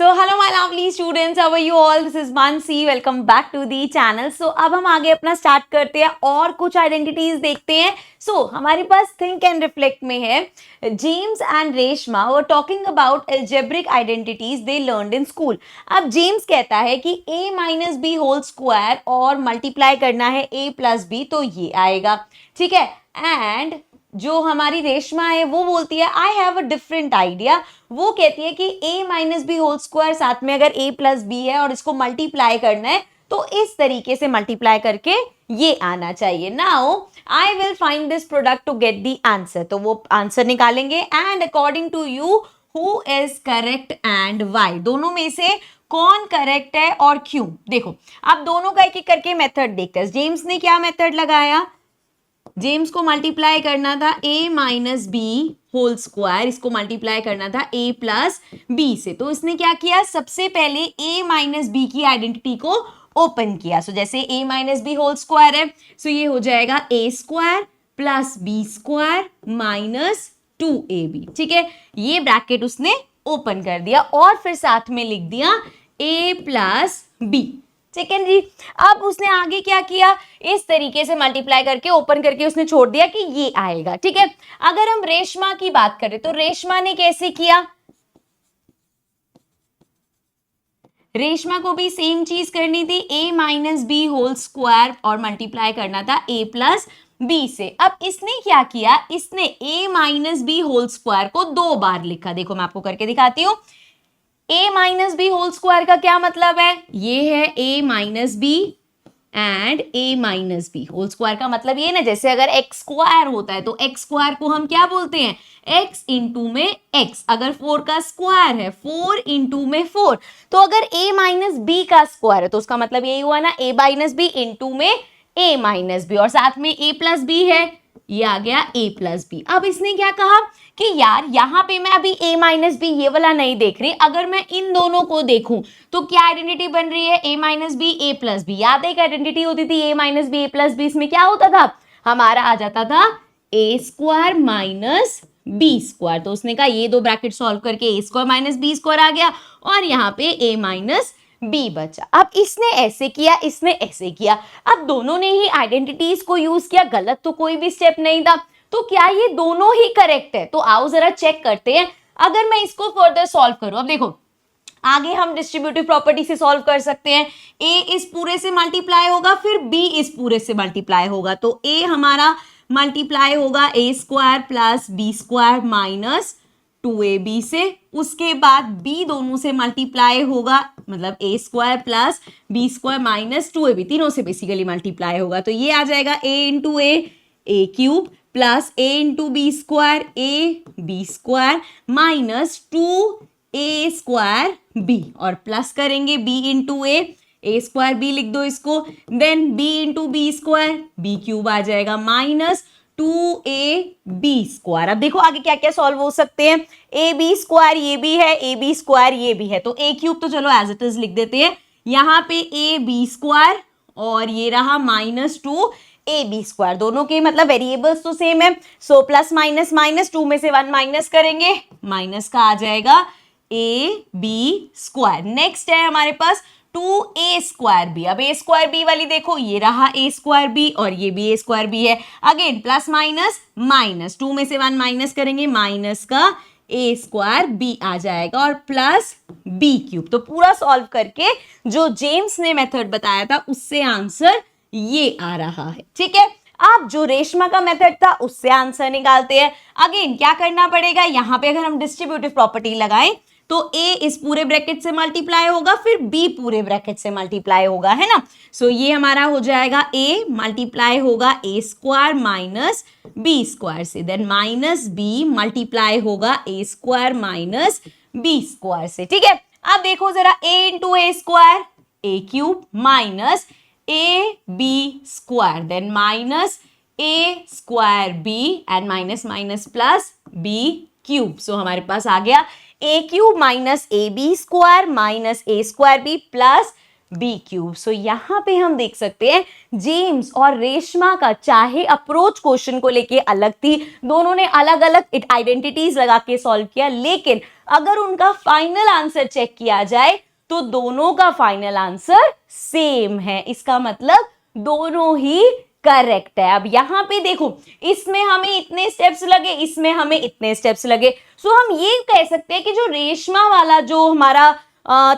So hello my lovely students, how are you all? This is Mansi. Welcome back to the channel. So अब हम आगे अपना start करते हैं और कुछ आइडेंटिटीज देखते हैं. So हमारे पास थिंक एंड रिफ्लेक्ट में है James and Reshma were talking about algebraic identities they learned in school. अब जेम्स कहता है कि a minus B whole square और मल्टीप्लाई करना है a प्लस बी, तो ये आएगा. ठीक है. एंड जो हमारी रेशमा है वो बोलती है I have a different idea. वो कहती है कि a minus B whole square साथ में अगर a प्लस बी है और इसको मल्टीप्लाई करना है तो इस तरीके से मल्टीप्लाई करके ये आना चाहिए. Now I will find this product to get the answer. तो वो आंसर निकालेंगे and according to you who is correct and why. दोनों में से कौन करेक्ट है और क्यों. देखो अब दोनों का एक एक करके मेथड देखते हैं. जेम्स ने क्या मेथड लगाया. जेम्स को मल्टीप्लाई करना था a minus B whole square, इसको मल्टीप्लाई करना था a प्लस बी से. तो इसने क्या किया, सबसे पहले a माइनस बी की आइडेंटिटी को ओपन किया. सो जैसे a minus B whole square है, सो ये हो जाएगा a square plus B square minus 2ab. ठीक है, ये ब्रैकेट उसने ओपन कर दिया और फिर साथ में लिख दिया a प्लस बी. ठीक है जी. अब उसने आगे क्या किया, इस तरीके से मल्टीप्लाई करके ओपन करके उसने छोड़ दिया कि ये आएगा. ठीक है. अगर हम रेशमा की बात करें तो रेशमा ने कैसे किया. रेशमा को भी सेम चीज करनी थी, a minus B whole square और मल्टीप्लाई करना था a प्लस बी से. अब इसने क्या किया, इसने a minus B whole square को 2 बार लिखा. देखो मैं आपको करके दिखाती हूँ. a minus B whole square का क्या मतलब है, ये है a minus B and a minus B whole square का मतलब ये ना, जैसे अगर x स्क्वायर होता है तो x स्क्वायर को हम क्या बोलते हैं, x इंटू में x. अगर 4 का स्क्वायर है 4 इंटू में 4, तो अगर a माइनस बी का स्क्वायर है तो उसका मतलब यही हुआ ना a माइनस बी इंटू में a माइनस बी, और साथ में a प्लस बी है, ये आ गया a प्लस बी. अब इसने क्या कहा कि यार यहाँ पे मैं अभी a माइनस बी ये वाला नहीं देख रही, अगर मैं इन दोनों को देखूं तो क्या आइडेंटिटी बन रही है, a minus B a plus B. याद है एक आइडेंटिटी होती थी a minus B a plus B, इसमें क्या होता था, हमारा आ जाता था a square minus B square. तो उसने कहा ये दो ब्रैकेट सॉल्व करके a square minus B square आ गया और यहाँ पे a माइनस बी बचा. अब इसने ऐसे किया, इसने ऐसे किया. अब दोनों ने ही आइडेंटिटीज को यूज किया, गलत तो कोई भी स्टेप नहीं था. तो क्या ये दोनों ही करेक्ट है, तो आओ जरा चेक करते हैं. अगर मैं इसको फर्दर सॉल्व करूं, अब देखो आगे हम डिस्ट्रीब्यूटिव प्रॉपर्टी से सॉल्व कर सकते हैं. a इस पूरे से मल्टीप्लाई होगा, फिर b इस पूरे से मल्टीप्लाई होगा. तो a हमारा मल्टीप्लाई होगा a square plus B square minus 2ab से. उसके बाद b दोनों से मल्टीप्लाई होगा, मतलब a square plus B square minus 2ab, तीनों से बेसिकली मल्टीप्लाई होगा. तो ये आ जाएगा a into a cube plus a into B square a B square minus 2a square b, और प्लस करेंगे b into a square b लिख दो इसको, then b into B square b cube आ जाएगा माइनस 2ab स्क्वायर. अब देखो आगे क्या क्या सॉल्व हो सकते हैं. ab स्क्वायर ये भी है, ab स्क्वायर ये भी है, तो a क्यूब तो चलो एज इट इज लिख देते हैं. यहाँ पे ab स्क्वायर और ये रहा माइनस 2ab स्क्वायर. दोनों के मतलब वेरिएबल्स तो सेम है, सो प्लस माइनस माइनस, 2 में से 1 माइनस करेंगे, माइनस का आ जाएगा ab स्क्वायर. नेक्स्ट है हमारे पास 2a स्क्वायर बी. अब a स्क्वायर बी वाली देखो, ये रहा a स्क्वायर बी और ये भी a स्क्वायर बी है. अगेन प्लस माइनस माइनस, 2 में से 1 माइनस करेंगे, माइनस का a स्क्वायर बी आ जाएगा और प्लस b क्यूब. तो पूरा सॉल्व करके जो जेम्स ने मेथड बताया था उससे आंसर ये आ रहा है. ठीक है. अब जो रेशमा का मेथड था उससे आंसर निकालते हैं. अगेन क्या करना पड़ेगा, यहाँ पे अगर हम डिस्ट्रीब्यूटिव प्रॉपर्टी लगाएं तो a इस पूरे ब्रैकेट से मल्टीप्लाई होगा, फिर b पूरे ब्रैकेट से मल्टीप्लाई होगा, है ना. सो ये हमारा हो जाएगा a मल्टीप्लाई होगा a square minus b square से, देन माइनस b मल्टीप्लाई होगा a square minus b square से. ठीक है. अब देखो जरा a into a square a cube minus a b square, then minus a square b and minus minus plus b cube. So हमारे पास आ गया a cube minus A B square minus a square b plus B cube. So यहाँ पे हम देख सकते हैं जेम्स और रेशमा का चाहे अप्रोच क्वेश्चन को लेके अलग थी, दोनों ने अलग अलग आइडेंटिटीज लगा के सॉल्व किया, लेकिन अगर उनका फाइनल आंसर चेक किया जाए तो दोनों का फाइनल आंसर सेम है। इसका मतलब दोनों ही करेक्ट है। अब यहाँ पे देखो, इसमें हमें इतने स्टेप्स लगे, इसमें हमें इतने स्टेप्स लगे। सो हम ये कह सकते हैं कि जो रेशमा वाला जो हमारा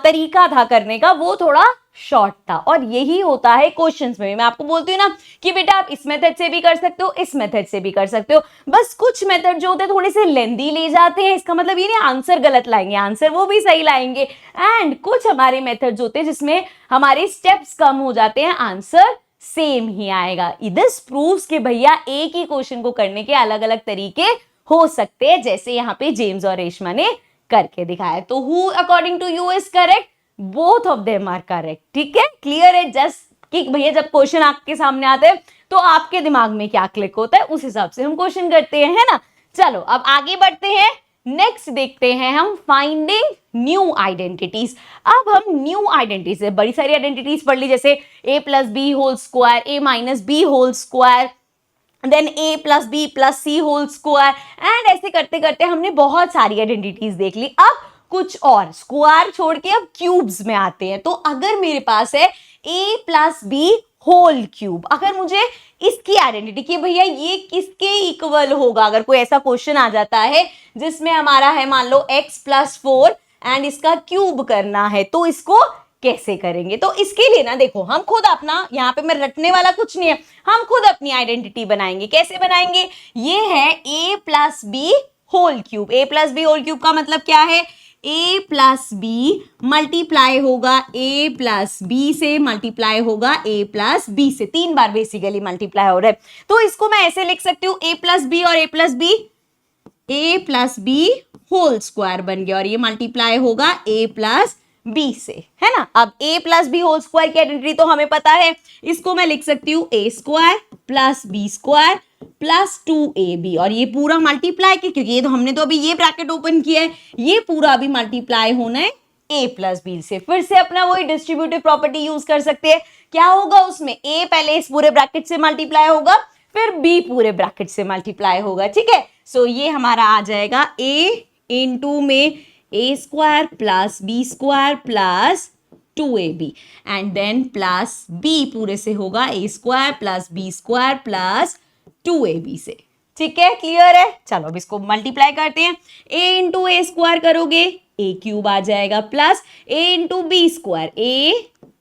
तरीका था करने का वो थोड़ा शॉर्ट था, और यही होता है क्वेश्चंस में भी। मैं आपको बोलती हूँ ना कि बेटा आप इस मेथड से भी कर सकते हो, इस मेथड से भी कर सकते हो, बस कुछ मेथड जो होते हैं थोड़े से लेंदी ले जाते हैं, इसका मतलब ये नहीं आंसर गलत लाएंगे, आंसर वो भी सही लाएंगे। एंड कुछ हमारे मेथड्स होते हैं जिसमें हमारे स्टेप्स कम हो जाते हैं, आंसर सेम ही आएगा। दिस प्रूव्स कि भैया एक ही क्वेश्चन को करने के अलग अलग तरीके हो सकते हैं, जैसे यहाँ पे जेम्स और रेशमा ने करके दिखाया। तो who according to you is correct? Both of them are correct. ठीक है, क्लियर है? जस्ट कि भैया जब क्वेश्चन आपके सामने आते हैं तो आपके दिमाग में क्या क्लिक होता है उस हिसाब से हम क्वेश्चन करते हैं, है ना। चलो अब आगे बढ़ते हैं, नेक्स्ट देखते हैं हम फाइंडिंग न्यू आइडेंटिटीज। अब हम न्यू आइडेंटिटीज, बड़ी सारी आइडेंटिटीज पढ़ ली, जैसे a plus B whole square, a minus B whole square, then a plus b plus c whole square, and ऐसे करते करते हमने बहुत सारी आइडेंटिटीज देख ली। अब कुछ और स्क्वायर छोड़ के अब क्यूब्स में आते हैं। तो अगर मेरे पास है a plus B whole cube, अगर मुझे इसकी आइडेंटिटी कि भैया ये किसके इक्वल होगा, अगर कोई ऐसा क्वेश्चन आ जाता है जिसमें हमारा है मान लो x प्लस 4 एंड इसका क्यूब करना है, तो इसको कैसे करेंगे? तो इसके लिए ना देखो, हम खुद अपना, यहाँ पे मैं रटने वाला कुछ नहीं है, हम खुद अपनी आइडेंटिटी बनाएंगे। कैसे बनाएंगे? ये है a plus B whole cube. a plus B whole cube का मतलब क्या है? a प्लस बी मल्टीप्लाई होगा a प्लस बी से, मल्टीप्लाई होगा a प्लस बी से, 3 बार बेसिकली मल्टीप्लाई हो रहा है। तो इसको मैं ऐसे लिख सकती हूँ a प्लस बी और a plus B whole square बन गया, और ये मल्टीप्लाई होगा a प्लस बी से, है ना। अब a plus B whole square की आइडेंटिटी तो हमें पता है, इसको मैं लिख सकती हूँ a square plus B square plus 2ab, और ये पूरा मल्टीप्लाई के, क्योंकि ये तो हमने तो अभी ये ब्रैकेट ओपन किया है, ये पूरा अभी मल्टीप्लाई होना है a प्लस बी से। फिर से अपना वही डिस्ट्रीब्यूटिव प्रॉपर्टी यूज कर सकते हैं। क्या होगा उसमें? a पहले इस पूरे ब्रैकेट से मल्टीप्लाई होगा, फिर b पूरे ब्रैकेट से मल्टीप्लाई होगा। ठीक है, सो ये हमारा आ जाएगा a इंटू में a square plus B square plus 2ab, and then plus b पूरे से होगा a square plus B square plus 2ab से। ठीक है, क्लियर है? चलो अब इसको मल्टीप्लाई करते हैं। a इंटू ए स्क्वायर करोगे a क्यूब आ जाएगा, plus a into B square a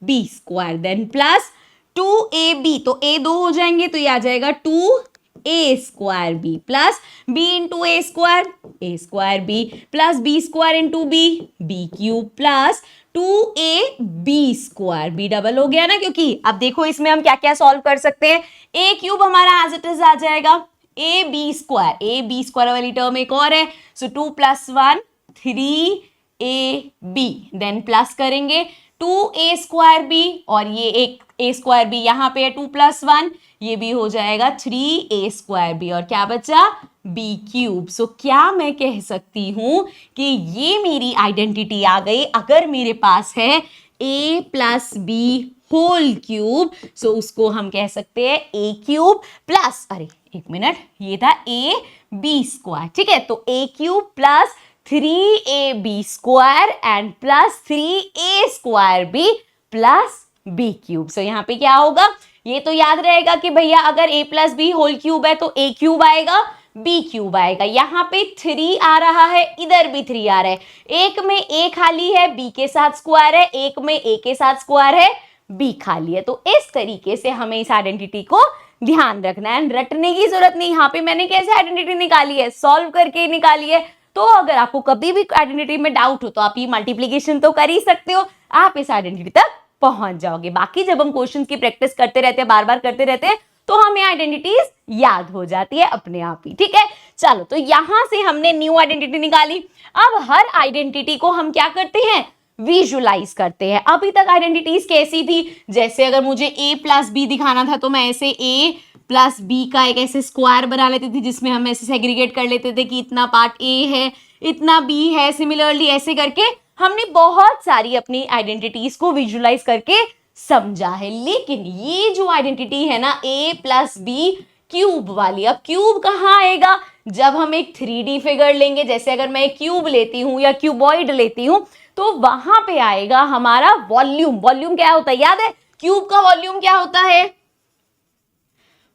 B square, then plus 2ab, तो a 2 हो जाएंगे तो ये आ जाएगा 2a square B, plus b into ए square B, plus B square into B cube, plus 2ab square, B double हो गया ना, क्योंकि अब देखो इसमें हम क्या क्या सॉल्व कर सकते हैं। a क्यूब हमारा एज इट इज आ जाएगा ab स्क्वायर वाली टर्म एक और है, सो 2 प्लस 1 3ab, देन प्लस करेंगे 2a स्क्वायर बी, और ये एक a स्क्वायर बी यहाँ पे है 2 प्लस 1, ये भी हो जाएगा 3a स्क्वायर बी, और क्या बचा? b cube. सो क्या मैं कह सकती हूँ कि ये मेरी आइडेंटिटी आ गई। अगर मेरे पास है a plus B whole cube, so उसको हम कह सकते हैं a क्यूब प्लस, अरे एक मिनट, ये था a b स्क्वायर। ठीक है, तो a cube plus 3ab square and plus 3a square b plus b cube. So यहाँ पे क्या होगा? ये तो याद रहेगा कि भैया अगर a plus B whole cube है तो a क्यूब आएगा, b क्यूब आएगा। यहाँ पे 3 आ रहा है, इधर भी 3 आ रहा है, एक में a खाली है b के साथ स्क्वायर है, एक में a के साथ स्क्वायर है b खाली है। तो इस तरीके से हमें इस आइडेंटिटी को ध्यान रखना है, रटने की जरूरत नहीं। यहाँ पे मैंने कैसे आइडेंटिटी निकाली है? सॉल्व करके निकाली है। तो अगर आपको कभी भी आइडेंटिटी में डाउट हो तो आप ये मल्टीप्लिकेशन तो कर ही सकते हो, आप इस आइडेंटिटी तक पहुंच जाओगे। बाकी जब हम क्वेश्चंस की प्रैक्टिस करते रहते हैं, बार बार करते रहते हैं, तो हमें आइडेंटिटीज याद हो जाती है अपने आप ही। ठीक है, चलो तो यहां से हमने न्यू आइडेंटिटी निकाली। अब हर आइडेंटिटी को हम क्या करते हैं? विजुलाइज करते हैं। अभी तक आइडेंटिटीज कैसी थी? जैसे अगर मुझे a प्लस बी दिखाना था तो मैं ऐसे a प्लस बी का एक ऐसे स्क्वायर बना लेती थी, जिसमें हम ऐसे सेग्रीगेट कर लेते थे कि इतना पार्ट a है, इतना b है, सिमिलरली ऐसे करके हमने बहुत सारी अपनी आइडेंटिटीज को विजुलाइज करके समझा है, लेकिन ये जो आइडेंटिटी है ना a प्लस बी क्यूब वाली, अब क्यूब कहाँ आएगा? जब हम एक 3D फिगर लेंगे, जैसे अगर मैं एक क्यूब लेती हूँ या क्यूबॉइड लेती हूँ, तो वहां पे आएगा हमारा वॉल्यूम। वॉल्यूम क्या होता है याद है? क्यूब का वॉल्यूम क्या होता है?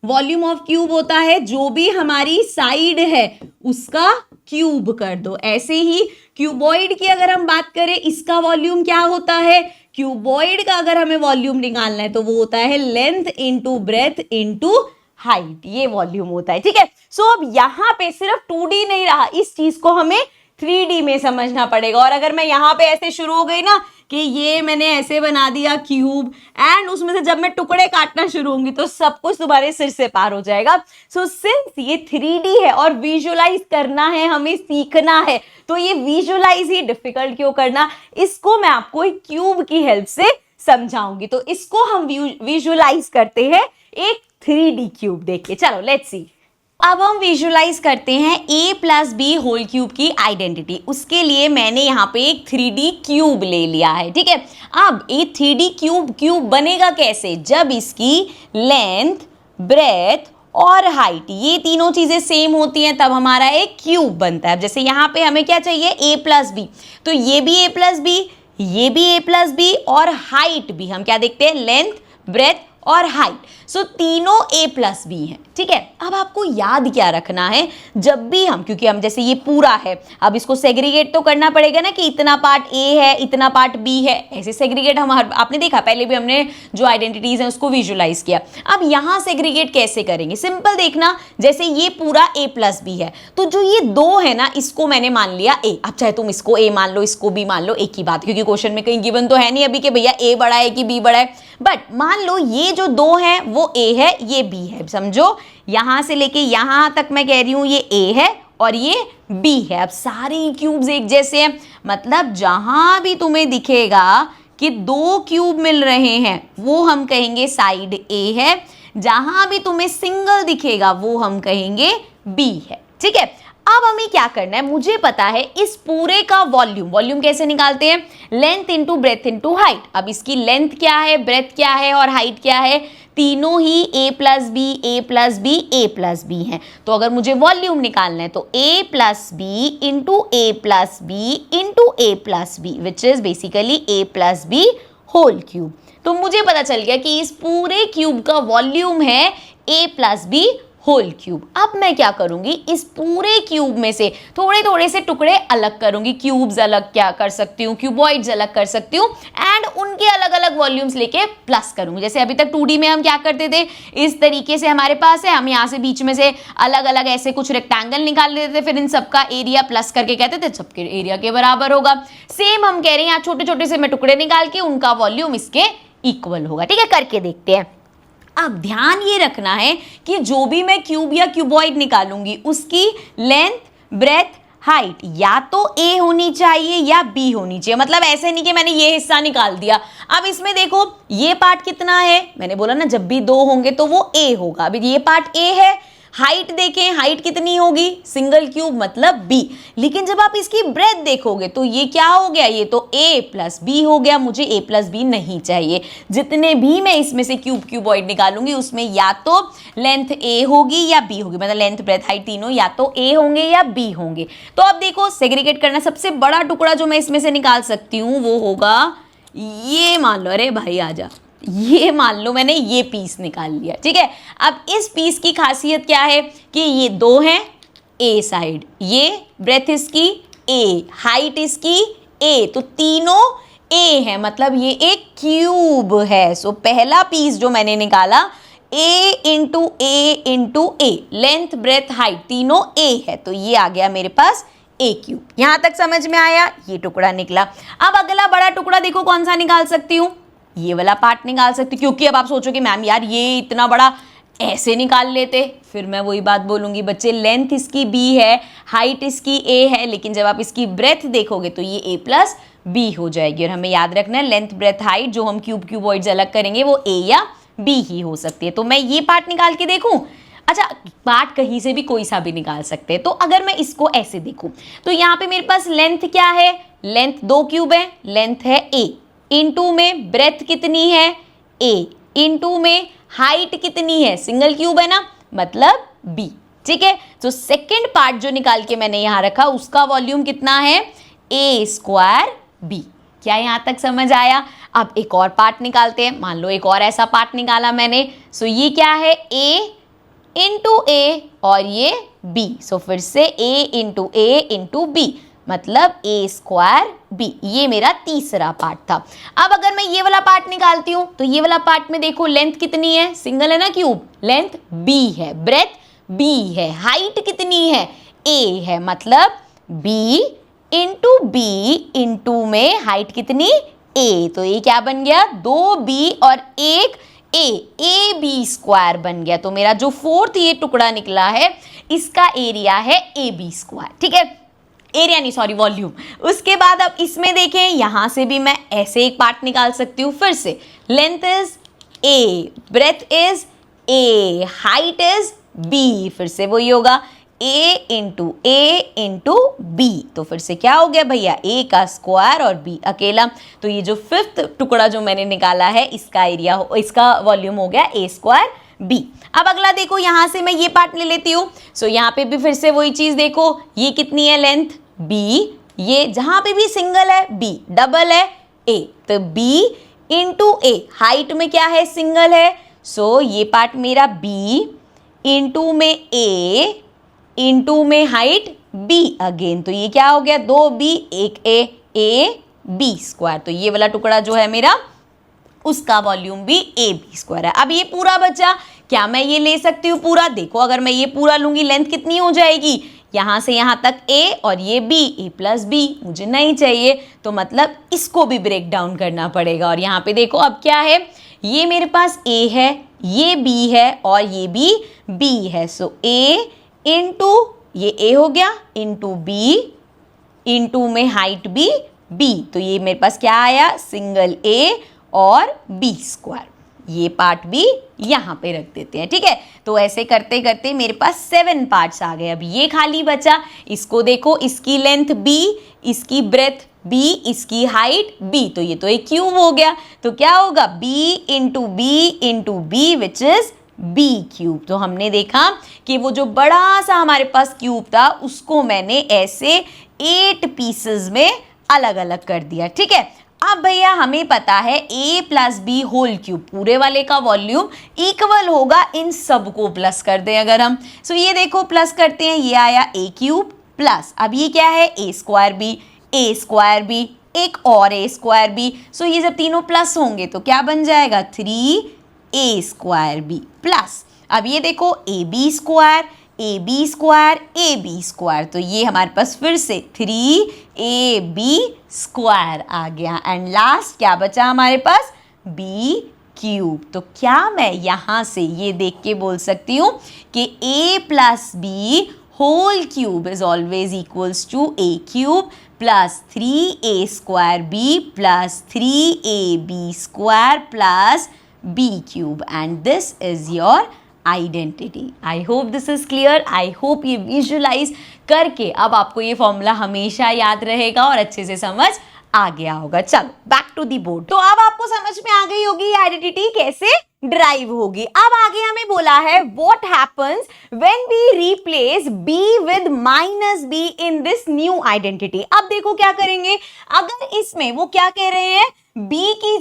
वॉल्यूम ऑफ क्यूब होता है जो भी हमारी साइड है उसका क्यूब कर दो। ऐसे ही क्यूबॉइड की अगर हम बात करें, इसका वॉल्यूम क्या होता है? क्यूबॉइड का अगर हमें वॉल्यूम निकालना है तो वो होता है length into breadth into height, ये वॉल्यूम होता है। ठीक है, सो अब यहां पे सिर्फ 2D नहीं रहा, इस चीज को हमें 3D में समझना पड़ेगा। और अगर मैं यहाँ पे ऐसे शुरू हो गई ना कि ये मैंने ऐसे बना दिया क्यूब, एंड उसमें से जब मैं टुकड़े काटना शुरू होंगी तो सब कुछ तुम्हारे सिर से पार हो जाएगा। सो सिंस ये 3D है और विजुअलाइज करना है, हमें सीखना है, तो ये विजुअलाइज ही डिफिकल्ट क्यों करना, इसको मैं आपको एक क्यूब की हेल्प से समझाऊंगी। तो इसको हम विजुअलाइज करते हैं एक 3D क्यूब देख के। चलो लेट्स सी। अब हम विजुलाइज करते हैं a plus B whole cube की आइडेंटिटी। उसके लिए मैंने यहाँ पे एक 3D क्यूब ले लिया है। ठीक है, अब ये 3D क्यूब बनेगा कैसे? जब इसकी लेंथ, ब्रेथ और हाइट ये तीनों चीजें सेम होती हैं तब हमारा एक क्यूब बनता है। जैसे यहाँ पे हमें क्या चाहिए? a प्लस बी, तो ये भी a प्लस बी, ये भी a प्लस बी, और हाइट भी हम क्या देखते हैं? लेंथ, ब्रेथ और हाइट। सो तीनों a प्लस बी हैं। ठीक है, अब आपको याद क्या रखना है, जब भी हम, क्योंकि हम जैसे ये पूरा है, अब इसको सेग्रीगेट तो करना पड़ेगा ना कि इतना पार्ट a है, इतना पार्ट b है, ऐसे सेग्रीगेट हम आपने देखा पहले भी हमने जो आइडेंटिटीज हैं उसको विजुलाइज किया। अब यहाँ सेग्रीगेट कैसे करेंगे? सिंपल देखना, जैसे ये पूरा a प्लस बी है, तो जो ये दो है ना इसको मैंने मान लिया a। अब चाहे तुम इसको a मान लो, इसको b मान लो, एक ही बात, क्योंकि क्वेश्चन में कहीं गिवन तो है नहीं अभी कि भैया a बड़ा है कि b बड़ा है, बट मान लो ये जो दो है वो a है, ये b है। समझो यहां से लेके यहां तक मैं कह रही हूं ये a है और ये b है। अब सारे क्यूब्स एक जैसे हैं, मतलब जहां भी तुम्हें दिखेगा कि दो क्यूब मिल रहे हैं वो हम कहेंगे साइड a है, जहां भी तुम्हें सिंगल दिखेगा वो हम कहेंगे b है। ठीक है, अब हमें क्या करना है? मुझे पता है इस पूरे का वॉल्यूम कैसे निकालते हैं? Length into breadth into height. अब इसकी लेंथ क्या है, ब्रेथ क्या है और हाइट क्या है? तीनों ही a plus b, a plus b, a plus b है। तो अगर मुझे वॉल्यूम निकालना है तो a plus b into a plus b into a plus b, which is basically a plus B whole cube. तो मुझे पता चल गया कि इस पूरे क्यूब का वॉल्यूम है a plus B whole cube. अब मैं क्या करूंगी? इस पूरे क्यूब में से थोड़े थोड़े से टुकड़े अलग करूंगी। क्यूब्स अलग क्या कर सकती हूँ, क्यूबॉइड्स अलग कर सकती हूँ, एंड उनके अलग अलग वॉल्यूम्स लेके प्लस करूंगी। जैसे अभी तक 2D में हम क्या करते थे, इस तरीके से हमारे पास है, हम यहाँ से बीच में से अलग अलग ऐसे कुछ रेक्टेंगल निकाल लेते थे, फिर इन सबका एरिया प्लस करके कहते थे सबके एरिया के बराबर होगा। सेम हम कह रहे हैं यहाँ छोटे छोटे से मैं टुकड़े निकाल के उनका वॉल्यूम इसके इक्वल होगा। ठीक है, करके देखते हैं। अब ध्यान ये रखना है कि जो भी मैं क्यूब या क्यूबॉइड निकालूंगी उसकी लेंथ, ब्रेथ, हाइट या तो a होनी चाहिए या b होनी चाहिए। मतलब ऐसे नहीं कि मैंने ये हिस्सा निकाल दिया। अब इसमें देखो ये पार्ट कितना है, मैंने बोला ना जब भी दो होंगे तो वो a होगा। अभी ये पार्ट a है, हाइट देखें, हाइट कितनी होगी? सिंगल क्यूब मतलब b। लेकिन जब आप इसकी ब्रेथ देखोगे तो ये क्या हो गया? ये तो a प्लस b हो गया। मुझे a प्लस b नहीं चाहिए। जितने भी मैं इसमें से क्यूबॉइड निकालूंगी उसमें या तो लेंथ a होगी या b होगी, मतलब लेंथ, ब्रेथ, हाइट तीनों या तो a होंगे या b होंगे। तो अब देखो सेग्रीगेट करना, सबसे बड़ा टुकड़ा जो मैं इसमें से निकाल सकती हूँ वो होगा ये, मान लो, अरे भाई आजा, ये मान लो मैंने ये पीस निकाल लिया। ठीक है, अब इस पीस की खासियत क्या है कि ये दो हैं a साइड, ये ब्रेथ इसकी a, हाइट इसकी a, तो तीनों a है, मतलब ये एक क्यूब है। सो पहला पीस जो मैंने निकाला a into a, length, breadth, height तीनों a है, तो ये आ गया मेरे पास a क्यूब। यहां तक समझ में आया? ये टुकड़ा निकला। अब अगला बड़ा टुकड़ा देखो कौन सा निकाल सकती हूँ? ये वाला पार्ट निकाल सकती, क्योंकि अब आप सोचोगे मैम यार ये इतना बड़ा ऐसे निकाल लेते, फिर मैं वही बात बोलूंगी बच्चे, लेंथ इसकी b है, हाइट इसकी a है, लेकिन जब आप इसकी ब्रेथ देखोगे तो ये a प्लस b हो जाएगी। और हमें याद रखना है लेंथ, ब्रेथ, हाइट जो हम क्यूबॉइड्स अलग करेंगे वो a या b ही हो सकती है। तो मैं ये पार्ट निकाल के देखूं? अच्छा, पार्ट कहीं से भी कोई सा भी निकाल सकते हैं। तो अगर मैं इसको ऐसे देखूं तो यहाँ पे मेरे पास लेंथ क्या है? लेंथ 2 क्यूब है, लेंथ है a, इनटू में ब्रेथ कितनी है a, इनटू में हाइट कितनी है, सिंगल क्यूब है ना, मतलब b। ठीक है, तो सेकेंड पार्ट जो निकाल के मैंने यहां रखा उसका वॉल्यूम कितना है, a स्क्वायर b। क्या यहां तक समझ आया? अब एक और पार्ट निकालते हैं। मान लो एक और ऐसा पार्ट निकाला मैंने, सो ये क्या है, a इंटू a और ये b। सो फिर से a into a into b, मतलब a स्क्वायर b। ये मेरा तीसरा पार्ट था। अब अगर मैं ये वाला पार्ट निकालती हूं तो ये वाला पार्ट में देखो लेंथ कितनी है, सिंगल है ना क्यूब, लेंथ b है, ब्रेथ b है, हाइट कितनी है a है, मतलब b इंटू b इंटू में हाइट कितनी a। तो ये क्या बन गया, 2b और एक a b स्क्वायर बन गया। तो मेरा जो फोर्थ ये टुकड़ा निकला है इसका एरिया है ए बी स्क्वायर। ठीक है, एरिया नहीं सॉरी वॉल्यूम। उसके बाद अब इसमें देखें, यहां से भी मैं ऐसे एक पार्ट निकाल सकती हूँ। फिर से length is a, breadth is a, height is b, फिर से वही होगा a इंटू b। तो फिर से क्या हो गया भैया, a का स्क्वायर और b अकेला। तो ये जो फिफ्थ टुकड़ा जो मैंने निकाला है इसका एरिया, इसका वॉल्यूम हो गया a स्क्वायर b। अब अगला देखो, यहां से मैं ये पार्ट ले लेती हूँ। सो यहाँ पे भी फिर से वही चीज देखो, ये कितनी है लेंथ b, ये जहां पे भी सिंगल है b, डबल है a, तो b इंटू a, हाइट में क्या है, सिंगल है। सो ये पार्ट मेरा b इंटू में a इंटू में हाइट b अगेन। तो ये क्या हो गया, 2b एक a b स्क्वायर। तो ये वाला टुकड़ा जो है मेरा उसका वॉल्यूम भी ए बी स्क्वायर है। अब ये पूरा बचा, क्या मैं ये ले सकती हूँ पूरा? देखो अगर मैं ये पूरा लूंगी लेंथ कितनी हो जाएगी, यहां से यहां तक a और ये b, a प्लस b मुझे नहीं चाहिए, तो मतलब इसको भी ब्रेक डाउन करना पड़ेगा। और यहाँ पे देखो अब क्या है, ये मेरे पास a है, ये b है और ये भी b है। सो a इंटू ये a हो गया इंटू b इंटू में हाइट भी b। तो ये मेरे पास क्या आया, सिंगल a और b स्क्वायर। ये पार्ट भी यहाँ पे रख देते हैं। ठीक है, तो ऐसे करते करते मेरे पास 7 पार्ट्स आ गए। अब ये खाली बचा, इसको देखो, इसकी लेंथ b, इसकी ब्रेथ b, इसकी हाइट b। तो ये तो एक क्यूब हो गया। तो क्या होगा, b into b which is b cube. तो हमने देखा कि वो जो बड़ा सा हमारे पास क्यूब था उसको मैंने ऐसे 8 पीसेस में अलग अलग कर दिया। ठीक है, अब भैया हमें पता है a plus B whole cube, पूरे वाले का वॉल्यूम इक्वल होगा इन सब को प्लस कर दें अगर हम। सो ये देखो प्लस करते हैं, ये आया a क्यूब प्लस, अब ये क्या है, a स्क्वायर बी, एक और a स्क्वायर बी। सो ये जब तीनों प्लस होंगे तो क्या बन जाएगा, 3a स्क्वायर बी प्लस, अब ये देखो ए बी स्क्वायर, तो ये हमारे पास फिर से 3ab स्क्वायर आ गया। एंड लास्ट क्या बचा हमारे पास, b क्यूब। तो क्या मैं यहाँ से ये देख के बोल सकती हूँ कि a plus b whole cube is always equals to a cube plus 3a square b plus 3ab square plus b cube, and this is your identity. I hope this is clear. I hope ये visualise करके अब आपको ये formula हमेशा याद रहेगा और अच्छे से समझ आ गया होगा। चलो बैक टू दी बोर्ड। तो अब आपको समझ में आ गई होगी ये आइडेंटिटी कैसे ड्राइव होगी। अब आगे हमें बोला है what happens when we replace b with minus b in this new identity. अब देखो क्या करेंगे, अगर इसमें वो क्या कह रहे हैं, b की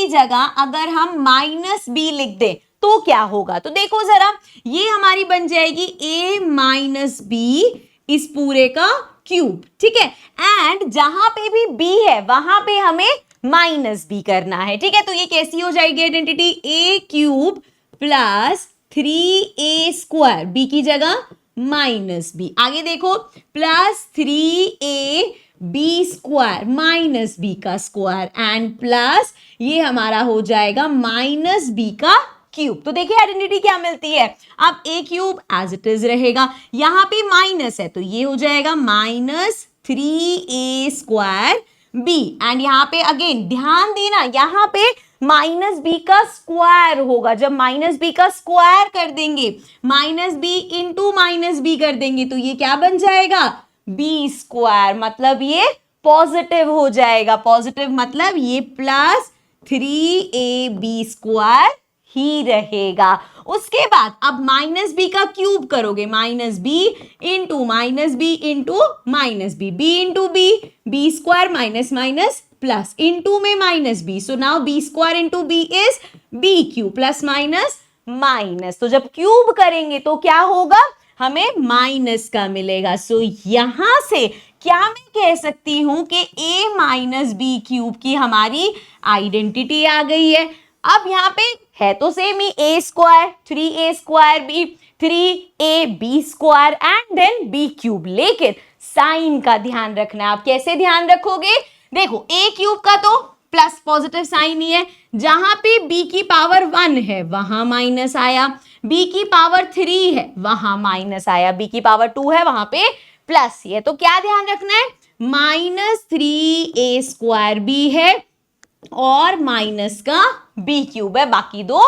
जगह अगर हम माइनस b लिख दें तो क्या होगा। तो देखो जरा, ये हमारी बन जाएगी a माइनस बी इस पूरे का क्यूब। ठीक है, एंड जहां पे भी b है वहां पे हमें माइनस b करना है। ठीक है, तो ये कैसी हो जाएगी identity, a cube plus 3a square, b की जगह माइनस b। आगे देखो plus 3a b square minus b का स्क्वायर एंड प्लस ये हमारा हो जाएगा माइनस b का क्यूब। तो देखिए आइडेंटिटी क्या मिलती है, अब a cube as it is रहेगा, यहां पे माइनस है तो ये हो जाएगा minus 3a square b, and यहां पे अगेन ध्यान देना, यहां पे माइनस b का स्क्वायर होगा। जब माइनस b का स्क्वायर कर देंगे, minus b into minus b कर देंगे तो ये क्या बन जाएगा, b स्क्वायर, मतलब ये पॉजिटिव हो जाएगा। पॉजिटिव मतलब ये प्लस 3ab² ही रहेगा। उसके बाद अब माइनस बी का क्यूब करोगे, minus B into minus B into minus B, B into B, B square minus minus plus, into में minus B, so now B square into B is B cube, plus minus minus. तो जब cube करेंगे तो क्या होगा, हमें minus का मिलेगा। सो यहां से क्या मैं कह सकती हूं कि a माइनस बी क्यूब की हमारी आइडेंटिटी आ गई है। अब यहाँ पे है तो सेम ही, a square 3a² b 3ab² and then b cube, लेकिन साइन का ध्यान रखना है। आप कैसे ध्यान रखोगे, देखो a क्यूब का तो प्लस पॉजिटिव साइन ही है, जहां पे b की पावर 1 है वहां माइनस आया, b की पावर 3 है वहां माइनस आया, b की पावर 2 है वहां पे प्लस ही है। तो क्या ध्यान रखना है, -3a² b है और माइनस का b क्यूब है, बाकी दो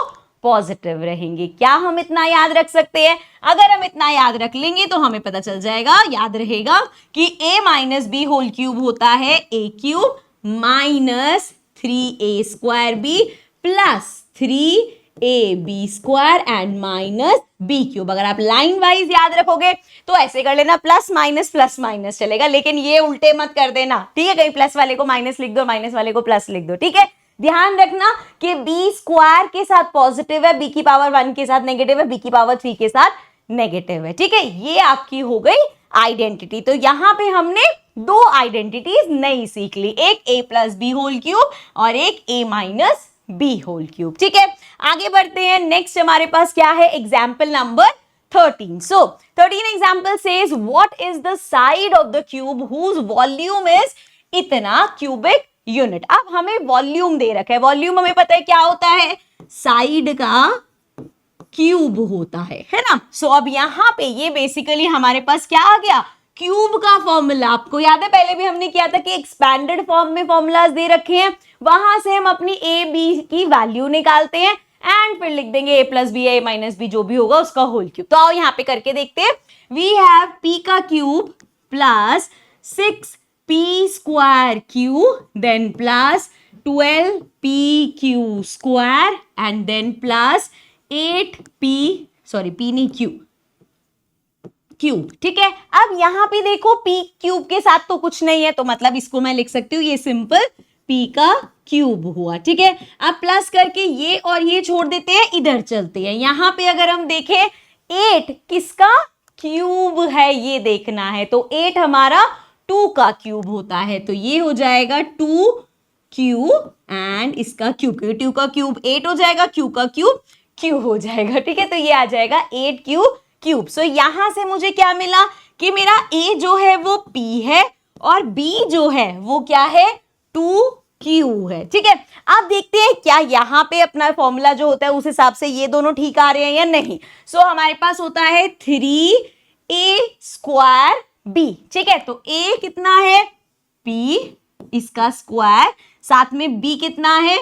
पॉजिटिव रहेंगे। क्या हम इतना याद रख सकते हैं, अगर हम इतना याद रख लेंगे तो हमें पता चल जाएगा, याद रहेगा कि a minus B whole cube होता है a cube minus 3a² b plus 3ab² and minus b cube. अगर आप लाइन वाइज याद रखोगे तो ऐसे कर लेना, प्लस माइनस चलेगा, लेकिन ये उल्टे मत कर देना, ठीक है, कहीं प्लस वाले को माइनस लिख दो, माइनस वाले को प्लस लिख दो, ठीक है। ध्यान रखना कि b स्क्वायर के साथ पॉजिटिव है, b की पावर 1 के साथ नेगेटिव है, b की पावर 3 के साथ नेगेटिव है, ठीक है। ये आपकी हो गई आइडेंटिटी। तो यहां पे हमने दो आइडेंटिटीज नई सीख ली, एक a plus B whole cube और एक a minus B whole cube, ठीक है। आगे बढ़ते हैं, नेक्स्ट हमारे पास क्या है, example number 13. So 13 example says what is the side of the cube whose volume is इतना cubic unit। अब हमें वॉल्यूम दे रखा है, वॉल्यूम हमें पता है क्या होता है, साइड का क्यूब होता है ना। सो अब यहाँ पे ये बेसिकली हमारे पास क्या आ गया, क्यूब का फॉर्मूला। आपको याद है पहले भी हमने किया था कि एक्सपैंडेड फॉर्म में फॉर्मूलाज दे रखे हैं, वहां से हम अपनी ए बी की वैल्यू निकालते हैं एंड फिर लिख देंगे a plus b, a minus b जो भी होगा उसका होल क्यूब। तो आओ यहाँ पे करके देखते हैं, वी हैव p का cube plus 6p² cube then plus 12p q square and then plus 8p, sorry p नहीं क्यूब, ठीक है। अब यहाँ पे देखो p क्यूब के साथ तो कुछ नहीं है, तो मतलब इसको मैं लिख सकती हूँ ये सिंपल p का क्यूब हुआ, ठीक है। अब प्लस करके ये और ये छोड़ देते हैं, इधर चलते हैं। यहाँ पे अगर हम देखें 8 किसका क्यूब है ये देखना है, तो 8 हमारा 2 का क्यूब होता है, तो ये हो जाएगा 2q एंड इसका क्यूब, 2 का क्यूब 8 हो जाएगा, q का क्यूब q हो जाएगा, ठीक है। तो ये आ जाएगा 8q क्यूब। सो यहां से मुझे क्या मिला कि मेरा a जो है वो p है और b जो है वो क्या है 2q है, ठीक है। अब देखते हैं क्या यहाँ पे अपना फॉर्मूला जो होता है उस हिसाब से ये दोनों ठीक आ रहे हैं या नहीं। सो हमारे पास होता है 3a² b, ठीक है। तो a कितना है p इसका स्क्वायर, साथ में b कितना है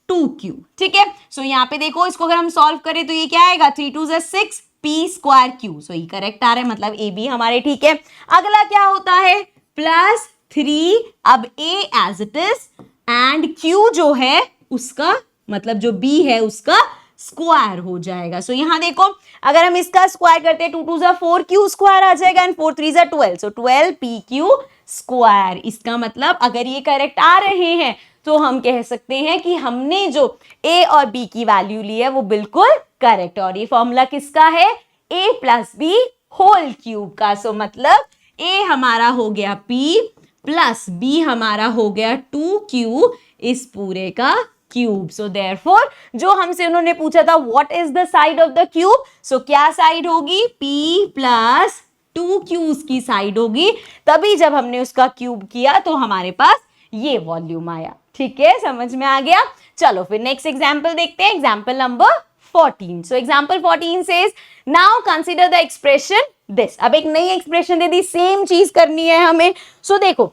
2q, ठीक है। सो यहाँ पे देखो इसको अगर हम सॉल्व करें तो ये क्या आएगा 3 2 6 p² q, सो ये करेक्ट आ रहा है, मतलब a b हमारे ठीक है। अगला क्या होता है प्लस 3, अब a as it is and q जो है उसका मतलब जो b है उसका स्क्वायर हो जाएगा। सो यहां देखो अगर हम इसका स्क्वायर करते हैं 2 2 4 q स्क्वायर आ जाएगा एंड 4 3 12, सो 12 pq स्क्वायर। इसका मतलब अगर ये करेक्ट आ रहे हैं तो हम कह सकते हैं कि हमने जो a और b की वैल्यू ली है वो बिल्कुल करेक्ट। और ये फॉर्मूला किसका है a plus B whole cube का। सो मतलब a हमारा हो गया p प्लस b हमारा हो गया 2q इस पूरे का क्यूब। सो देयरफॉर जो हमसे उन्होंने पूछा था what is the side of the cube, so क्या साइड होगी p प्लस 2q की साइड होगी, तभी जब हमने उसका क्यूब किया तो हमारे पास ये वॉल्यूम आया, ठीक है, समझ में आ गया। चलो फिर नेक्स्ट एग्जाम्पल देखते हैं, example number 14. So example 14 says now consider the expression this. अब एक नई एक्सप्रेशन दे दी, सेम चीज करनी है हमें। सो देखो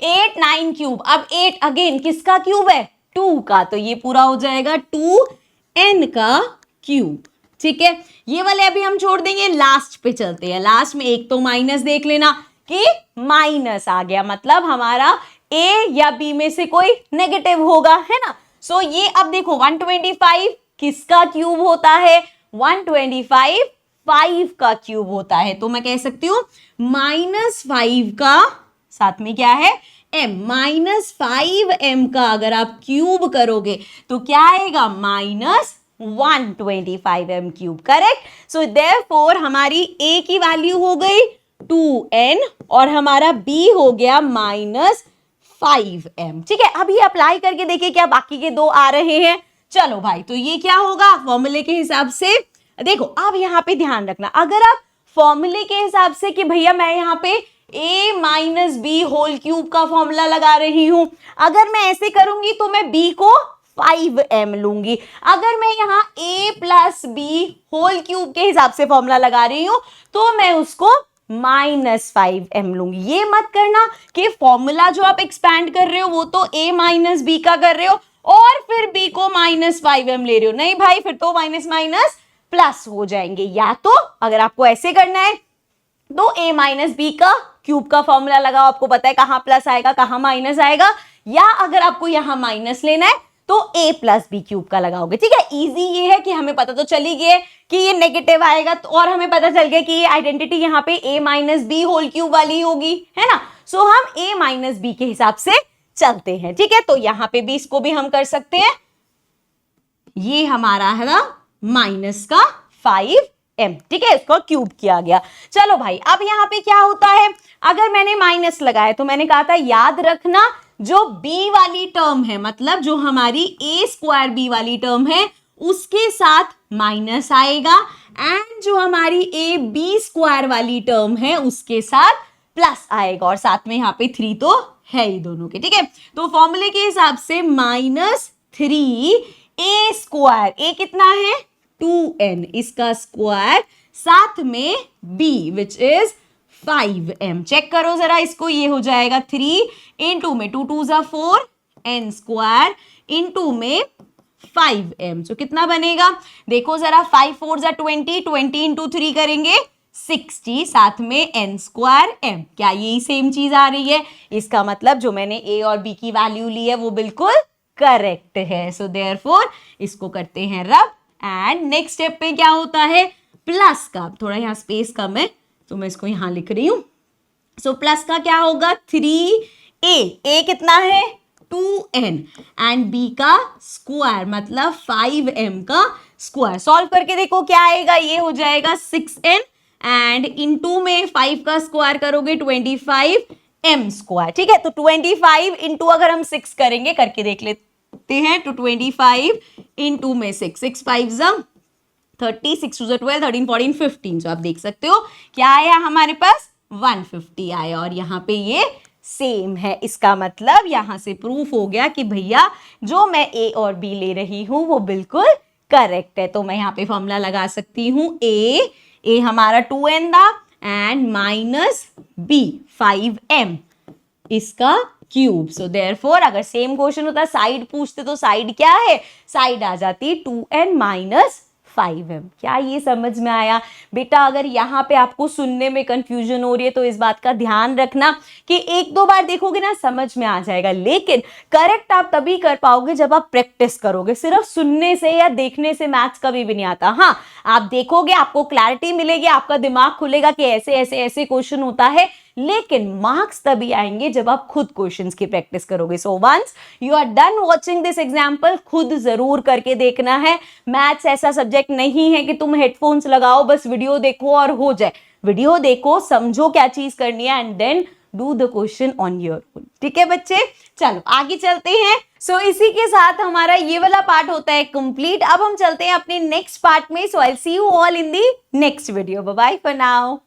8 9 क्यूब, अब 8 अगेन किसका क्यूब है 2 का, तो ये पूरा हो जाएगा 2n का क्यूब, ठीक है। ये वाले अभी हम छोड़ देंगे, लास्ट पे चलते हैं। लास्ट में एक तो माइनस देख लेना कि माइनस आ गया, मतलब हमारा ए या बी में से कोई नेगेटिव होगा, है ना। सो ये अब देखो 125 किसका क्यूब होता है, 125 5 का क्यूब होता है, तो मैं कह सकती हूं -5 का साथ में क्या है m, -5m का अगर आप क्यूब करोगे तो क्या आएगा -125m cube, correct. So therefore हमारी a की वैल्यू हो गई 2n और हमारा b हो गया -5m, ठीक है। अब ये अप्लाई करके देखिए क्या बाकी के दो आ रहे हैं। चलो भाई, तो ये क्या होगा फॉर्मूले के हिसाब से, देखो अब यहां पे ध्यान रखना, अगर आप फॉर्मूले के हिसाब से कि भैया मैं यहाँ पे a minus B whole cube का फॉर्मूला लगा रही हूं, अगर मैं ऐसे करूंगी तो मैं b को 5m लूंगी। अगर मैं यहाँ a plus B whole cube के हिसाब से फॉर्मूला लगा रही हूं तो मैं उसको -5m लूंगी। ये मत करना कि फॉर्मूला जो आप एक्सपैंड कर रहे हो वो तो a माइनस बी का कर रहे हो और फिर b को -5m ले रहे हो, नहीं भाई, फिर तो माइनस माइनस प्लस हो जाएंगे। या तो अगर आपको ऐसे करना है तो a माइनस बी का क्यूब का फॉर्मूला लगाओ, आपको पता है कहां प्लस आएगा कहां माइनस आएगा, या अगर आपको यहां माइनस लेना है तो a प्लस बी क्यूब का लगाओगे, ठीक है। इजी ये है कि हमें पता तो चल ही गया कि ये नेगेटिव आएगा तो, और हमें पता चल गया कि ये आइडेंटिटी यहाँ पे a minus B whole cube वाली होगी, है ना। सो हम a माइनस बी के हिसाब से चलते हैं, ठीक है। तो यहाँ पे भी इसको भी हम कर सकते हैं, ये हमारा है ना माइनस का 5m, ठीक है, इसको क्यूब किया गया। चलो भाई, अब यहाँ पे क्या होता है, अगर मैंने माइनस लगाया तो मैंने कहा था याद रखना जो b वाली टर्म है, मतलब जो हमारी a स्क्वायर b वाली टर्म है उसके साथ माइनस आएगा, एंड जो हमारी a b स्क्वायर वाली टर्म है उसके साथ प्लस आएगा, और साथ में यहाँ पे 3 तो है ही दोनों के, ठीक है। तो फॉर्मूले के हिसाब से -3a स्क्वायर, a कितना है 2n, इसका स्क्वायर साथ में b which is 5m, check करो जरा इसको, ये हो जाएगा 3 इंटू में 2 2 4 n स्क्वायर इंटू में 5m, तो कितना बनेगा देखो जरा, 5 4 20, 20 इंटू 3 करेंगे 60, साथ में n स्क्वायर m, क्या यही सेम चीज आ रही है, इसका मतलब जो मैंने a और b की वैल्यू ली है वो बिल्कुल करेक्ट है। सो देयरफॉर इसको करते हैं रब, एंड नेक्स्ट स्टेप पे क्या होता है, प्लस का, थोड़ा यहाँ स्पेस कम है तो मैं इसको यहां लिख रही हूं। सो प्लस का क्या होगा 3a कितना है 2n, एंड b का स्क्वायर मतलब 5m का स्क्वायर, सॉल्व करके देखो क्या आएगा, ये हो जाएगा 6n, एंड इनटू में 5 का स्क्वायर करोगे 25m स्क्वायर, ठीक है। तो 25 इंटू अगर हम 6 करेंगे, करके देख लेते हैं, तो 25 इंटू में 6, 6 5 30, 6 2 12, 13 14 15, तो आप देख सकते हो क्या आया हमारे पास 150 आया, और यहाँ पे ये सेम है, इसका मतलब यहाँ से प्रूफ हो गया कि भैया जो मैं a और b ले रही हूँ वो बिल्कुल करेक्ट है। तो मैं यहाँ पे फॉर्मूला लगा सकती हूँ, a हमारा 2n था एंड माइनस b 5m इसका क्यूब। सो देयरफॉर अगर सेम क्वेश्चन होता साइड पूछते तो साइड क्या है, साइड आ जाती 2n माइनस 5m। क्या ये समझ में आया बेटा? अगर यहाँ पे आपको सुनने में कंफ्यूजन हो रही है तो इस बात का ध्यान रखना कि एक दो बार देखोगे ना समझ में आ जाएगा, लेकिन करेक्ट आप तभी कर पाओगे जब आप प्रैक्टिस करोगे। सिर्फ सुनने से या देखने से मैथ्स कभी भी नहीं आता। हाँ, आप देखोगे, आपको क्लैरिटी मिलेगी, आपका दिमाग खुलेगा कि ऐसे ऐसे ऐसे क्वेश्चन होता है, लेकिन मार्क्स तभी आएंगे जब आप खुद क्वेश्चंस की प्रैक्टिस करोगे। So once you are done watching this example, खुद जरूर करके देखना है। मैथ्स ऐसा सब्जेक्ट नहीं है कि तुम हेडफोन्स लगाओ बस वीडियो देखो और हो जाए। वीडियो देखो, समझो क्या चीज करनी है, and then do the question on your own. ठीक है बच्चे, चलो आगे चलते हैं। सो इसी के साथ हमारा ये वाला पार्ट होता है कंप्लीट। अब हम चलते हैं अपने नेक्स्ट पार्ट में। So I will see you all in the next video. Bye bye for now.